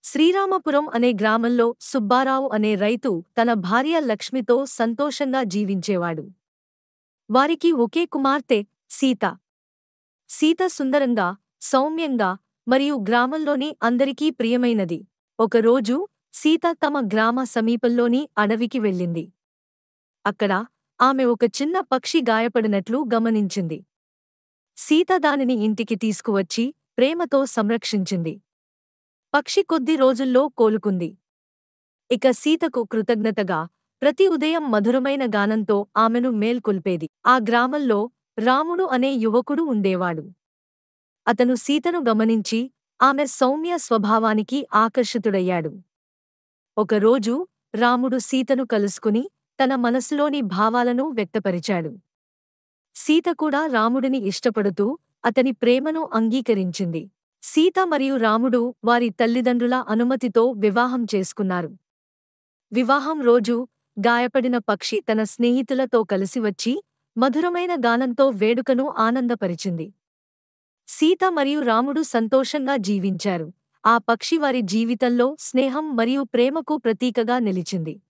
శ్రీరామపురం అనే గ్రామంలో సుబ్బారావు అనే రైతు తన భార్య లక్ష్మితో సంతోషంగా జీవించేవాడు. వారికి ఒకే కుమార్తె సీత. సీత సుందరంగా, సౌమ్యంగా మరియు గ్రామంలోని అందరికీ ప్రియమైనది. ఒకరోజు సీత తమ గ్రామ సమీపంలోని అడవికి వెళ్ళింది. అక్కడ ఆమె ఒక చిన్న పక్షి గాయపడినట్లు గమనించింది. సీత దానిని ఇంటికి తీసుకువచ్చి ప్రేమతో సంరక్షించింది. పక్షి కొద్ది రోజుల్లో కోలుకుంది. ఇక సీతకు కృతజ్ఞతగా ప్రతి ఉదయం మధురమైన గానంతో ఆమెను మేల్కొల్పేది. ఆ గ్రామంలో రాముడు అనే యువకుడు ఉండేవాడు. అతను సీతను గమనించి ఆమె సౌమ్య స్వభావానికి ఆకర్షితుడయ్యాడు. ఒకరోజు రాముడు సీతను కలుసుకుని తన మనసులోని భావాలను వ్యక్తపరిచాడు. సీత కూడా రాముడిని ఇష్టపడుతూ అతని ప్రేమను అంగీకరించింది. సీత మరియు రాముడు వారి తల్లిదండ్రుల అనుమతితో వివాహం చేసుకున్నారు. వివాహం రోజు గాయపడిన పక్షి తన స్నేహితులతో కలిసి వచ్చి మధురమైన గానంతో వేడుకను ఆనందపరిచింది. సీత మరియు రాముడు సంతోషంగా జీవించారు. ఆ పక్షి వారి జీవితంలో స్నేహం మరియు ప్రేమకు ప్రతీకగా నిలిచింది.